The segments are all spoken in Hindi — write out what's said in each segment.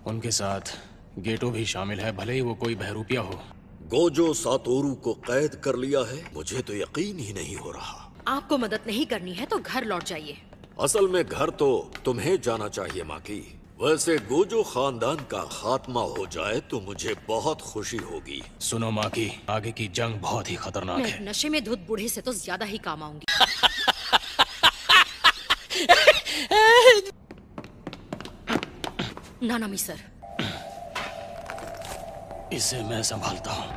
उनके साथ गेटो भी शामिल है, भले ही वो कोई बहरूपिया हो। गोजो सातोरू को कैद कर लिया है? मुझे तो यकीन ही नहीं हो रहा। आपको मदद नहीं करनी है तो घर लौट जाइए। असल में घर तो तुम्हें जाना चाहिए माकी। वैसे गोजो खानदान का खात्मा हो जाए तो मुझे बहुत खुशी होगी। सुनो माकी, आगे की जंग बहुत ही खतरनाक है। मैं नशे में धुत बूढ़े से तो ज्यादा ही काम आऊंगी। नानामी सर, इसे मैं संभालता हूँ।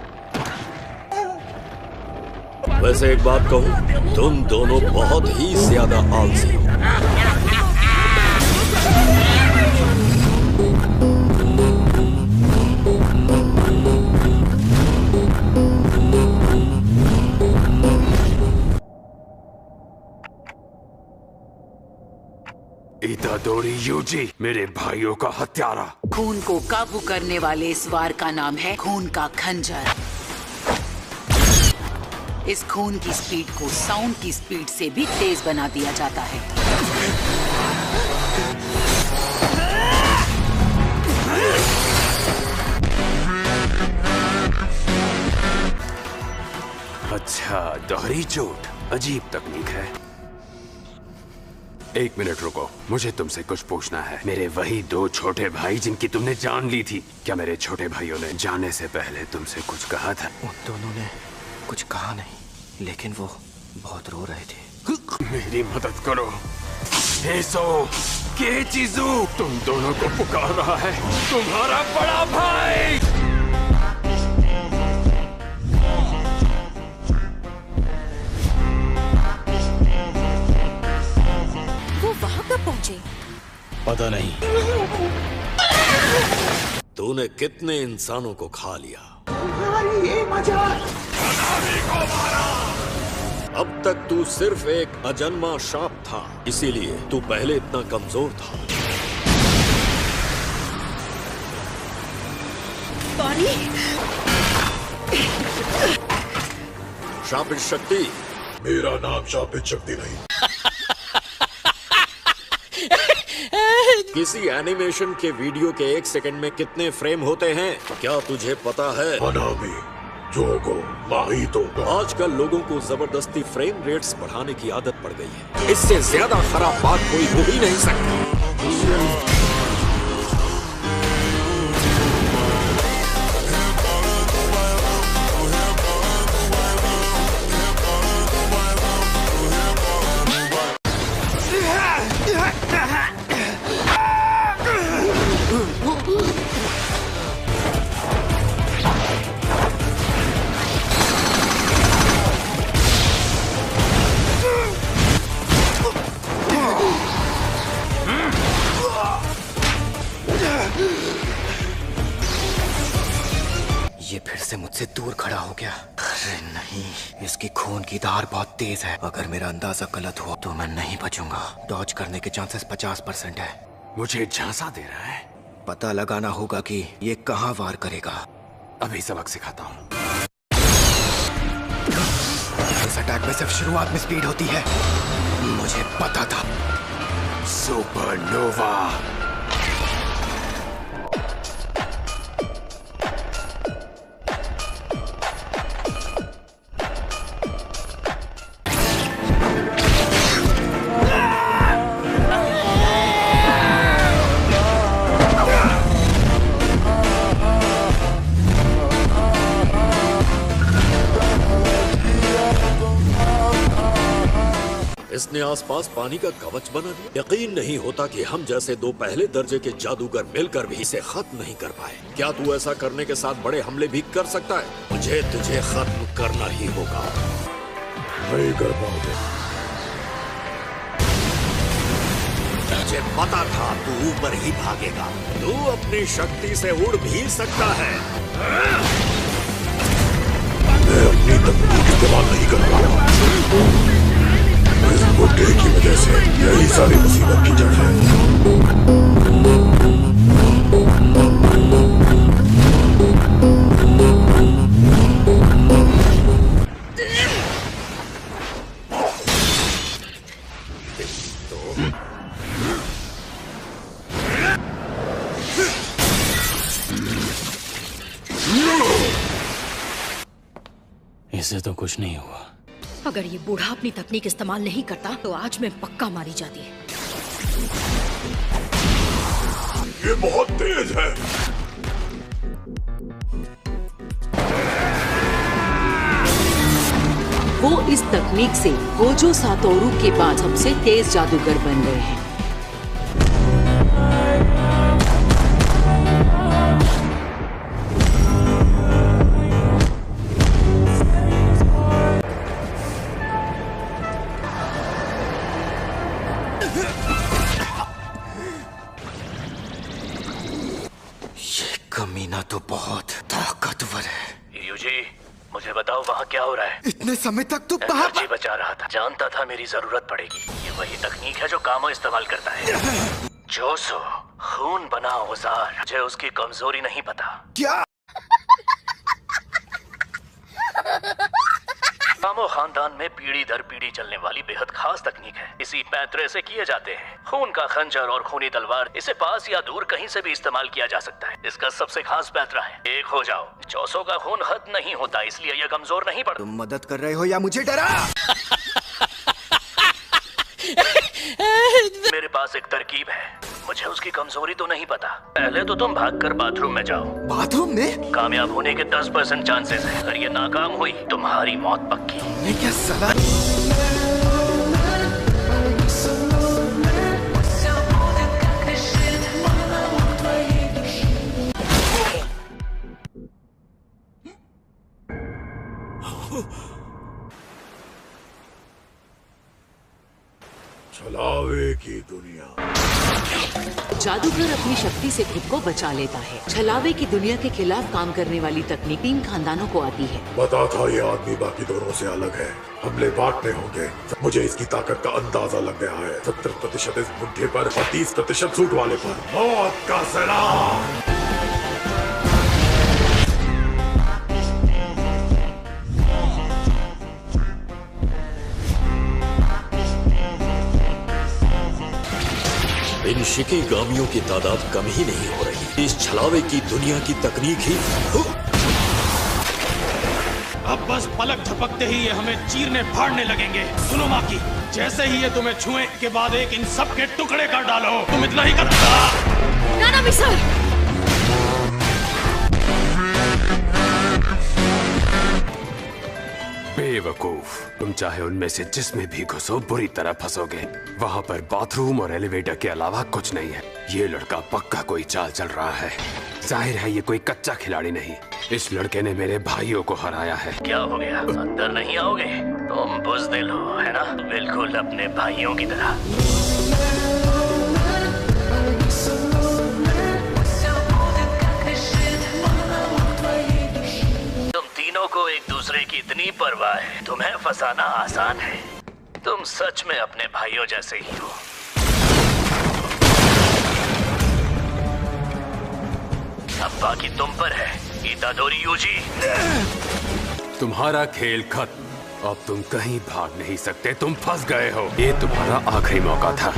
वैसे एक बात कहूँ, तुम दोनों बहुत ही ज्यादा आलसी हो। इतादोरी यूजी, मेरे भाइयों का हत्यारा। खून को काबू करने वाले इस वार का नाम है खून का खंजर। इस खून की स्पीड को साउंड की स्पीड से भी तेज बना दिया जाता है। अच्छा, दोहरी चोट, अजीब तकनीक है। एक मिनट रुको, मुझे तुमसे कुछ पूछना है। मेरे वही दो छोटे भाई जिनकी तुमने जान ली थी, क्या मेरे छोटे भाइयों ने जाने से पहले तुमसे कुछ कहा था? उन दोनों ने कुछ कहा नहीं, लेकिन वो बहुत रो रहे थे। मेरी मदद करो। एसो, के चीजू, तुम दोनों को पुकार रहा है तुम्हारा बड़ा भाई। वहां कब पहुंचे? पता नहीं। तूने कितने इंसानों को खा लिया? ये मजा। अब तक तू सिर्फ एक अजन्मा सांप था, इसीलिए तू पहले इतना कमजोर था। पानी। शापित शक्ति। मेरा नाम शापित शक्ति नहीं। किसी एनिमेशन के वीडियो के 1 सेकंड में कितने फ्रेम होते हैं, क्या तुझे पता है? मनामी, जोगो, माहितो। आजकल लोगों को जबरदस्ती फ्रेम रेट्स बढ़ाने की आदत पड़ गई है। इससे ज्यादा खराब बात कोई हो ही नहीं सकती। ये फिर से मुझसे दूर खड़ा हो गया। अरे नहीं, इसकी खून की धार बहुत तेज है। अगर मेरा अंदाजा गलत हुआ तो मैं नहीं बचूंगा। डॉज करने के चांसेस 50% है। मुझे झांसा दे रहा है। पता लगाना होगा कि ये कहाँ वार करेगा। अभी सबक सिखाता हूँ। इस अटैक में सिर्फ शुरुआत में स्पीड होती है, मुझे पता था। सुपरनोवा। इसने आसपास पानी का कवच बना दिया। यकीन नहीं होता कि हम जैसे दो पहले दर्जे के जादूगर मिलकर भी इसे खत्म नहीं कर पाए। क्या तू ऐसा करने के साथ बड़े हमले भी कर सकता है? मुझे तुझे खत्म करना ही होगा। नहीं कर पाओगे। मुझे पता था तू ऊपर ही भागेगा। तू अपनी शक्ति से उड़ भी सकता है। मैं अपनी तकनीक इस्तेमाल नहीं कर पाया। इस बुड्ढे की वजह से यही सारी मुसीबत की जड़ है। इससे तो कुछ नहीं हुआ। अगर ये बूढ़ा अपनी तकनीक इस्तेमाल नहीं करता तो आज मैं पक्का मारी जाती। ये बहुत तेज है। वो इस तकनीक से होजो सातोरू के बाद सबसे तेज जादूगर बन गए हैं। ये कमीना तो बहुत ताकतवर है। यूजी, मुझे बताओ वहाँ क्या हो रहा है? इतने समय तक तो वहाँ एनर्जी बचा रहा था। जानता था मेरी जरूरत पड़ेगी। ये वही तकनीक है जो कामो इस्तेमाल करता है। जोसो, खून बना औजार। मुझे उसकी कमजोरी नहीं पता। क्या? कामो खानदान में पीढ़ी दर पीढ़ी चलने वाली बेहद खास तकनीक है। इसी पैंतरे से किए जाते हैं। खून का खंजर और खूनी तलवार, इसे पास या दूर कहीं से भी इस्तेमाल किया जा सकता है। इसका सबसे खास पैंतरा है, एक हो जाओ। जोसो का खून खत्म नहीं होता, इसलिए यह कमजोर नहीं पड़ता। तुम मदद कर रहे हो या मुझे डरा? मेरे पास एक तरकीब है। मुझे उसकी कमजोरी तो नहीं पता। पहले तो तुम भागकर बाथरूम में जाओ। बाथरूम में? कामयाब होने के 10% चांसेस है। अगर ये नाकाम हुई तुम्हारी मौत पक्की। मैं क्या सलाह? छलावे की दुनिया। जादूगर अपनी शक्ति से खुद को बचा लेता है। छलावे की दुनिया के खिलाफ काम करने वाली तकनीक 3 खानदानों को आती है। बता था ये आदमी बाकी दोनों से अलग है। हमले बांटने होंगे। मुझे इसकी ताकत का अंदाजा लग गया है। 70% इस बुढ़े पर और 30% सूट वाले पर। मौत का सलाम। इन शिकीगामियों की तादाद कम ही नहीं हो रही। इस छलावे की दुनिया की तकनीक ही अब बस पलक झपकते ही ये हमें चीरने फाड़ने लगेंगे। सुनो माकी, जैसे ही ये तुम्हें छुए के बाद एक इन सब के टुकड़े कर डालो। तुम इतना ही करना। नाना मिसर, बेवकूफ, तुम चाहे उनमें से जिसमें भी घुसो बुरी तरह फंसोगे। वहाँ पर बाथरूम और एलिवेटर के अलावा कुछ नहीं है। ये लड़का पक्का कोई चाल चल रहा है। जाहिर है ये कोई कच्चा खिलाड़ी नहीं। इस लड़के ने मेरे भाइयों को हराया है। क्या हो गया? अंदर नहीं आओगे? तुम बुज़दिल हो, है ना? बिल्कुल अपने भाइयों की तरह। को एक दूसरे की इतनी परवाह है, तुम्हें फंसाना आसान है। तुम सच में अपने भाइयों जैसे ही हो। अब बाकी तुम पर है, इतादोरी यूजी। तुम्हारा खेल खत्म। अब तुम कहीं भाग नहीं सकते। तुम फंस गए हो। ये तुम्हारा आखिरी मौका था।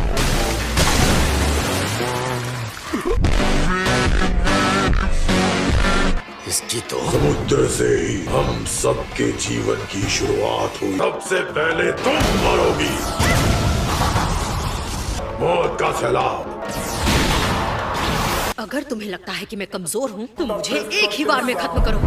इसकी तो समुद्र से ही हम सबके जीवन की शुरुआत हुई। सबसे पहले तुम मरोगी। मौत का सैलाब। अगर तुम्हें लगता है कि मैं कमजोर हूँ तो मुझे एक ही बार में खत्म करो।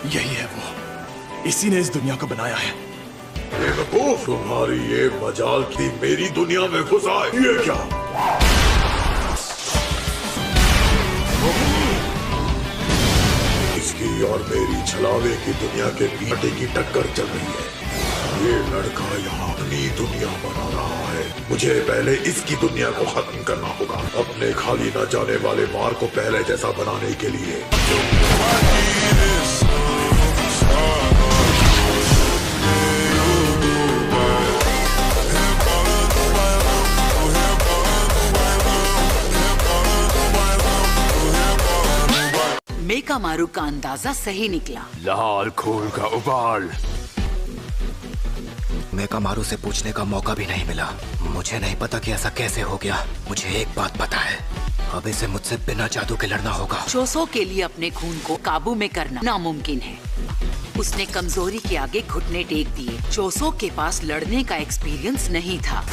यही है वो, इसी ने इस दुनिया को बनाया है। बेवकूफ, तुम्हारी ये मजाल थी मेरी दुनिया में घुस आए। ये क्या? इसकी और मेरी छलावे की दुनिया के बीच की टक्कर चल रही है। ये लड़का यहाँ अपनी दुनिया बना रहा है। मुझे पहले इसकी दुनिया को खत्म करना होगा, अपने खाली न जाने वाले मार को पहले जैसा बनाने के लिए। मेकामारू का अंदाजा सही निकला। लाल खून का उबाल। मेकामारू से पूछने का मौका भी नहीं मिला। मुझे नहीं पता कि ऐसा कैसे हो गया। मुझे एक बात पता है, अब इसे मुझसे बिना जादू के लड़ना होगा। चोसो के लिए अपने खून को काबू में करना नामुमकिन है। उसने कमजोरी के आगे घुटने टेक दिए। चोसो के पास लड़ने का एक्सपीरियंस नहीं था।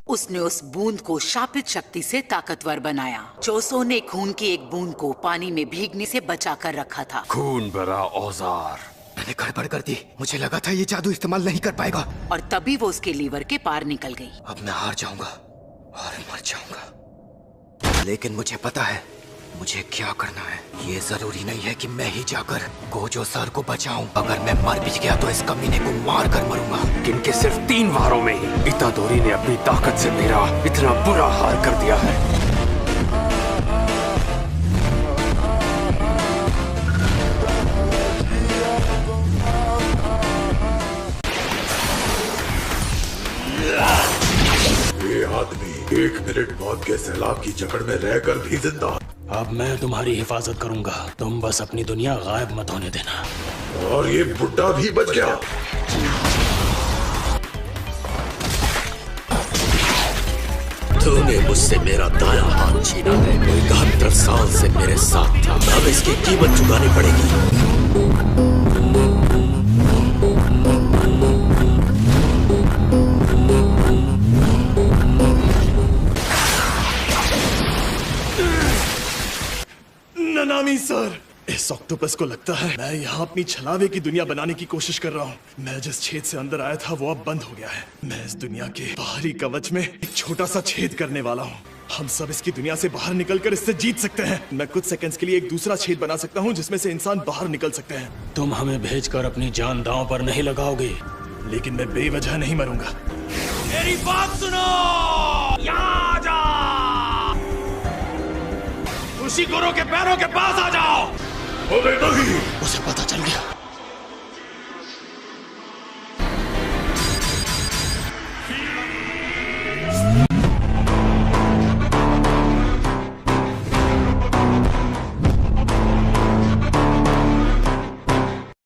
उसने उस बूंद को शापित शक्ति से ताकतवर बनाया। चोसो ने खून की एक बूंद को पानी में भीगने से बचा कर रखा था। खून भरा औजार। मैंने गड़बड़ कर दी। मुझे लगा था ये जादू इस्तेमाल नहीं कर पाएगा। और तभी वो उसके लीवर के पार निकल गई। अब मैं हार जाऊंगा और मर जाऊंगा। लेकिन मुझे पता है मुझे क्या करना है। ये जरूरी नहीं है कि मैं ही जाकर गोजो सर को बचाऊं। अगर मैं मर भी गया तो इस कमीने को मार कर मरूंगा। इनके सिर्फ 3 वारों में ही इतादोरी ने अपनी ताकत से मेरा इतना बुरा हाल कर दिया है। ये आदमी 1 मिनट मौत के सैलाब की जकड़ में रहकर भी जिंदा। अब मैं तुम्हारी हिफाजत करूंगा। तुम बस अपनी दुनिया गायब मत होने देना। और ये बुड्ढा भी बच गया। तूने मुझसे मेरा दायां हाथ छीना है। 71 साल से मेरे साथ था। अब इसकी कीमत चुकानी पड़ेगी। ननामी सर, इस ऑक्टोपस को लगता है मैं यहाँ अपनी छलावे की दुनिया बनाने की कोशिश कर रहा हूँ। मैं जिस छेद से अंदर आया था वो अब बंद हो गया है। मैं इस दुनिया के बाहरी कवच में एक छोटा सा छेद करने वाला हूँ। हम सब इसकी दुनिया से बाहर निकलकर इससे जीत सकते हैं। मैं कुछ सेकंड्स के लिए एक दूसरा छेद बना सकता हूँ जिसमें से इंसान बाहर निकल सकते हैं। तुम हमें भेजकर अपनी जान दांव पर नहीं लगाओगे, लेकिन मैं बेवजह नहीं मरूंगा। मेरी बात सुनो, यहाँ आ जाओ। उसी गुरु के पैरों के पास आ जाओ। अबे नहीं। उसे पता चल गया।